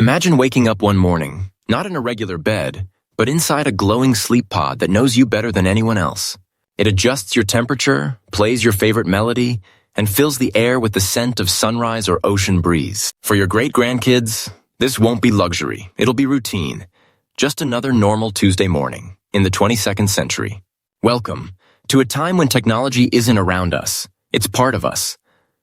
Imagine waking up one morning, not in a regular bed, but inside a glowing sleep pod that knows you better than anyone else. It adjusts your temperature, plays your favorite melody, and fills the air with the scent of sunrise or ocean breeze. For your great-grandkids, this won't be luxury. It'll be routine. Just another normal Tuesday morning in the 22nd century. Welcome to a time when technology isn't around us. It's part of us.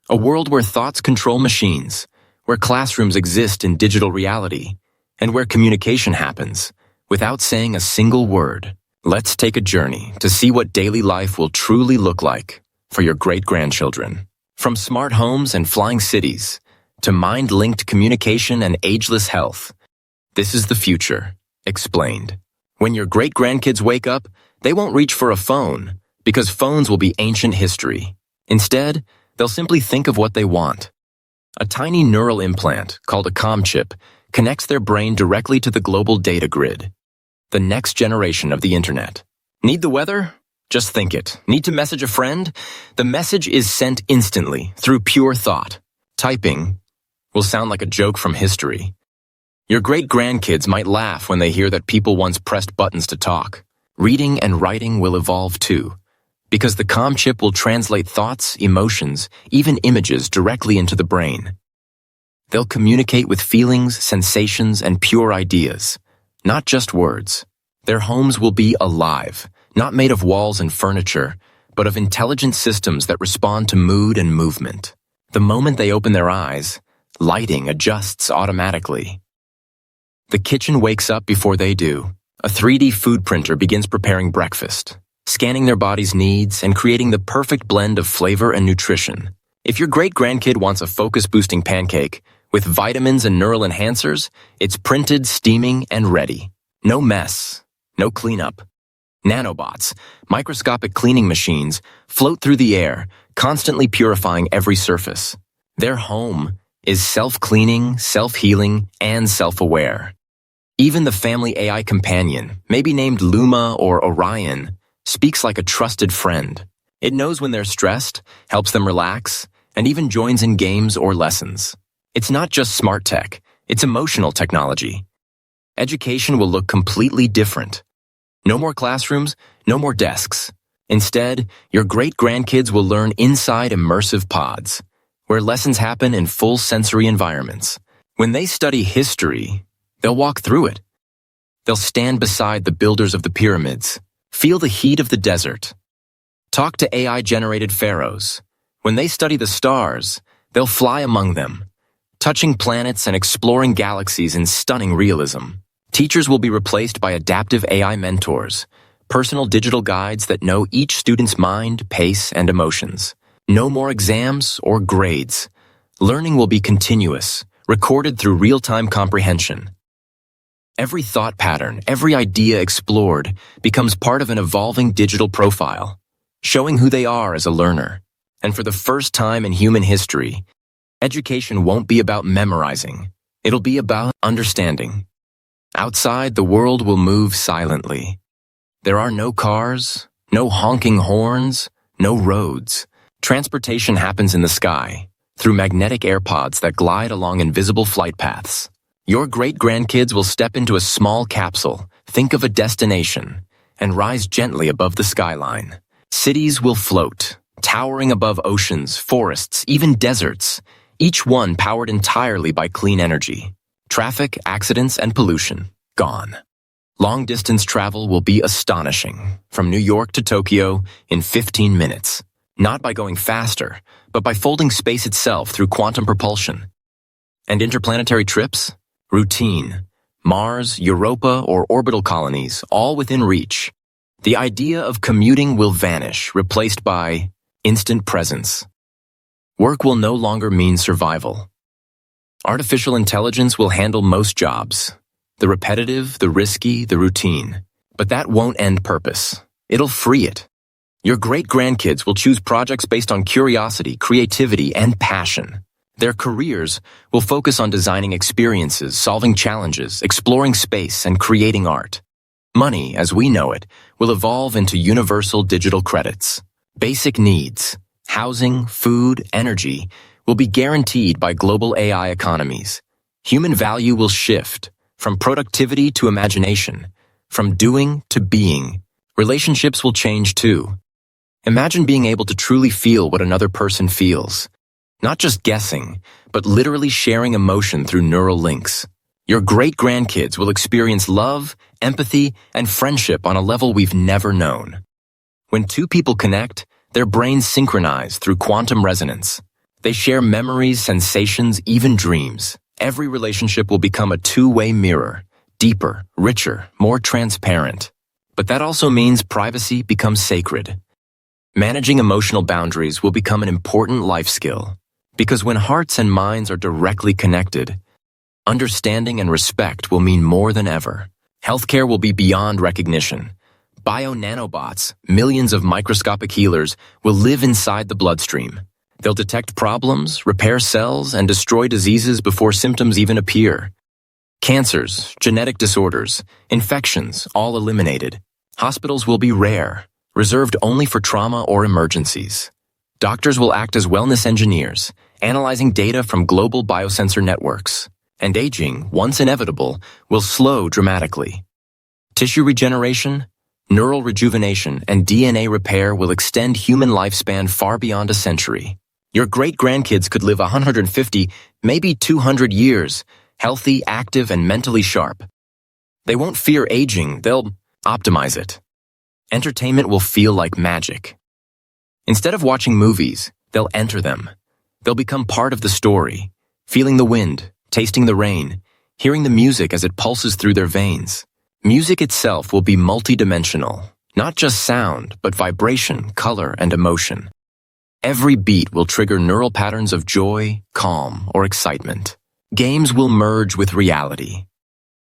A world where thoughts control machines, where classrooms exist in digital reality, and where communication happens without saying a single word. Let's take a journey to see what daily life will truly look like for your great-grandchildren. From smart homes and flying cities to mind-linked communication and ageless health, this is the future, explained. When your great-grandkids wake up, they won't reach for a phone because phones will be ancient history. Instead, they'll simply think of what they want. A tiny neural implant, called a comm chip, connects their brain directly to the global data grid, the next generation of the internet. Need the weather? Just think it. Need to message a friend? The message is sent instantly, through pure thought. Typing will sound like a joke from history. Your great-grandkids might laugh when they hear that people once pressed buttons to talk. Reading and writing will evolve too, because the comm chip will translate thoughts, emotions, even images directly into the brain. They'll communicate with feelings, sensations, and pure ideas, not just words. Their homes will be alive, not made of walls and furniture, but of intelligent systems that respond to mood and movement. The moment they open their eyes, lighting adjusts automatically. The kitchen wakes up before they do. A 3D food printer begins preparing breakfast, scanning their body's needs and creating the perfect blend of flavor and nutrition. If your great-grandkid wants a focus-boosting pancake with vitamins and neural enhancers, it's printed, steaming, and ready. No mess, no cleanup. Nanobots, microscopic cleaning machines, float through the air, constantly purifying every surface. Their home is self-cleaning, self-healing, and self-aware. Even the family AI companion, maybe named Luma or Orion, speaks like a trusted friend. It knows when they're stressed, helps them relax, and even joins in games or lessons. It's not just smart tech, it's emotional technology. Education will look completely different. No more classrooms, no more desks. Instead, your great-grandkids will learn inside immersive pods, where lessons happen in full sensory environments. When they study history, they'll walk through it. They'll stand beside the builders of the pyramids, feel the heat of the desert. Talk to AI-generated pharaohs. When they study the stars, they'll fly among them, touching planets and exploring galaxies in stunning realism. Teachers will be replaced by adaptive AI mentors, personal digital guides that know each student's mind, pace, and emotions. No more exams or grades. Learning will be continuous, recorded through real-time comprehension. Every thought pattern, every idea explored becomes part of an evolving digital profile, showing who they are as a learner. And for the first time in human history, education won't be about memorizing. It'll be about understanding. Outside, the world will move silently. There are no cars, no honking horns, no roads. Transportation happens in the sky, through magnetic airpods that glide along invisible flight paths. Your great-grandkids will step into a small capsule, think of a destination, and rise gently above the skyline. Cities will float, towering above oceans, forests, even deserts, each one powered entirely by clean energy. Traffic, accidents, and pollution, gone. Long-distance travel will be astonishing, from New York to Tokyo in 15 minutes. Not by going faster, but by folding space itself through quantum propulsion. And interplanetary trips? Routine. Mars, Europa, or orbital colonies, all within reach. The idea of commuting will vanish, replaced by instant presence. Work will no longer mean survival. Artificial intelligence will handle most jobs. The repetitive, the risky, the routine. But that won't end purpose. It'll free it. Your great-grandkids will choose projects based on curiosity, creativity, and passion. Their careers will focus on designing experiences, solving challenges, exploring space, and creating art. Money, as we know it, will evolve into universal digital credits. Basic needs, housing, food, energy, will be guaranteed by global AI economies. Human value will shift from productivity to imagination, from doing to being. Relationships will change too. Imagine being able to truly feel what another person feels. Not just guessing, but literally sharing emotion through neural links. Your great-grandkids will experience love, empathy, and friendship on a level we've never known. When two people connect, their brains synchronize through quantum resonance. They share memories, sensations, even dreams. Every relationship will become a two-way mirror, deeper, richer, more transparent. But that also means privacy becomes sacred. Managing emotional boundaries will become an important life skill, because when hearts and minds are directly connected, understanding and respect will mean more than ever. Healthcare will be beyond recognition. Bio-nanobots, millions of microscopic healers, will live inside the bloodstream. They'll detect problems, repair cells, and destroy diseases before symptoms even appear. Cancers, genetic disorders, infections, all eliminated. Hospitals will be rare, reserved only for trauma or emergencies. Doctors will act as wellness engineers, analyzing data from global biosensor networks. And aging, once inevitable, will slow dramatically. Tissue regeneration, neural rejuvenation, and DNA repair will extend human lifespan far beyond a century. Your great-grandkids could live 150, maybe 200 years, healthy, active, and mentally sharp. They won't fear aging, they'll optimize it. Entertainment will feel like magic. Instead of watching movies, they'll enter them. They'll become part of the story, feeling the wind, tasting the rain, hearing the music as it pulses through their veins. Music itself will be multidimensional, not just sound, but vibration, color, and emotion. Every beat will trigger neural patterns of joy, calm, or excitement. Games will merge with reality.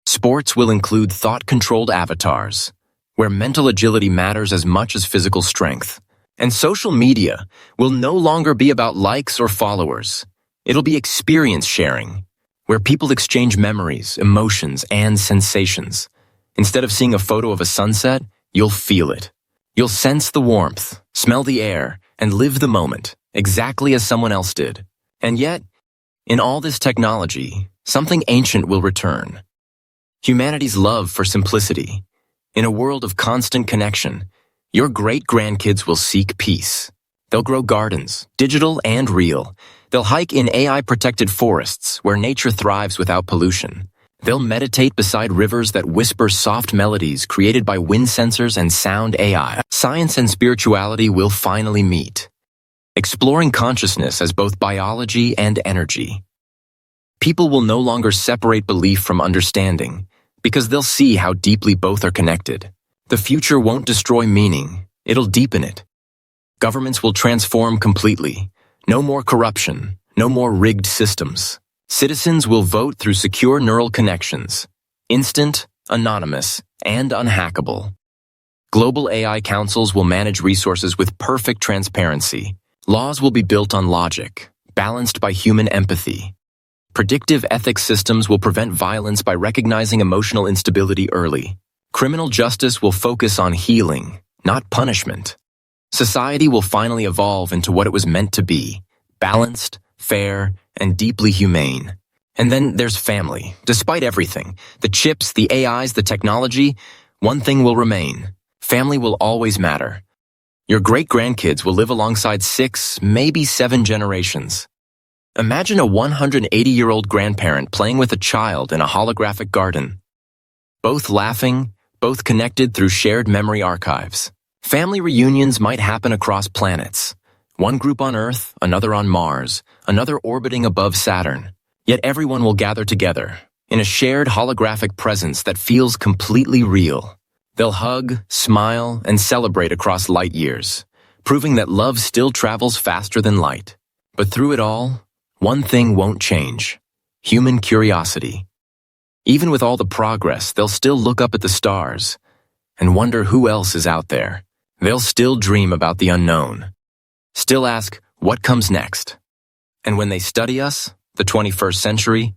Sports will include thought-controlled avatars, where mental agility matters as much as physical strength. And social media will no longer be about likes or followers. It'll be experience sharing, where people exchange memories, emotions, and sensations. Instead of seeing a photo of a sunset, you'll feel it. You'll sense the warmth, smell the air, and live the moment, exactly as someone else did. And yet, in all this technology, something ancient will return. Humanity's love for simplicity. In a world of constant connection, your great-grandkids will seek peace. They'll grow gardens, digital and real. They'll hike in AI-protected forests where nature thrives without pollution. They'll meditate beside rivers that whisper soft melodies created by wind sensors and sound AI. Science and spirituality will finally meet, exploring consciousness as both biology and energy. People will no longer separate belief from understanding, because they'll see how deeply both are connected. The future won't destroy meaning, it'll deepen it. Governments will transform completely. No more corruption, no more rigged systems. Citizens will vote through secure neural connections, instant, anonymous, and unhackable. Global AI councils will manage resources with perfect transparency. Laws will be built on logic, balanced by human empathy. Predictive ethics systems will prevent violence by recognizing emotional instability early. Criminal justice will focus on healing, not punishment. Society will finally evolve into what it was meant to be, balanced, fair, and deeply humane. And then there's family. Despite everything, the chips, the AIs, the technology, one thing will remain. Family will always matter. Your great-grandkids will live alongside 6, maybe 7 generations. Imagine a 180-year-old grandparent playing with a child in a holographic garden. Both laughing, both connected through shared memory archives. Family reunions might happen across planets. One group on Earth, another on Mars, another orbiting above Saturn. Yet everyone will gather together, in a shared holographic presence that feels completely real. They'll hug, smile, and celebrate across light years, proving that love still travels faster than light. But through it all, one thing won't change: human curiosity. Even with all the progress, they'll still look up at the stars and wonder who else is out there. They'll still dream about the unknown. Still ask, what comes next? And when they study us, the 21st century,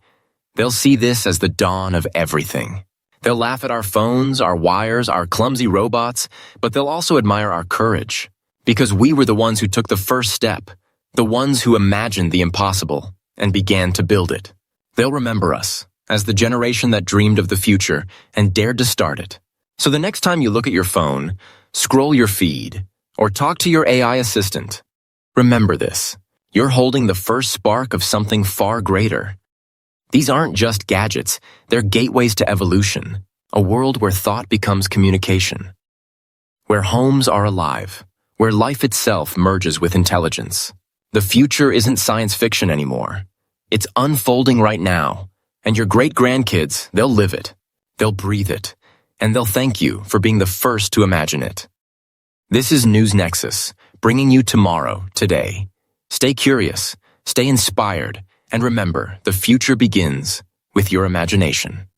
they'll see this as the dawn of everything. They'll laugh at our phones, our wires, our clumsy robots, but they'll also admire our courage, because we were the ones who took the first step, the ones who imagined the impossible and began to build it. They'll remember us as the generation that dreamed of the future and dared to start it. So the next time you look at your phone, scroll your feed, or talk to your AI assistant, remember this. You're holding the first spark of something far greater. These aren't just gadgets, they're gateways to evolution, a world where thought becomes communication, where homes are alive, where life itself merges with intelligence. The future isn't science fiction anymore. It's unfolding right now, and your great-grandkids, they'll live it, they'll breathe it, and they'll thank you for being the first to imagine it. This is News Nexus, bringing you tomorrow, today. Stay curious, stay inspired, and remember, the future begins with your imagination.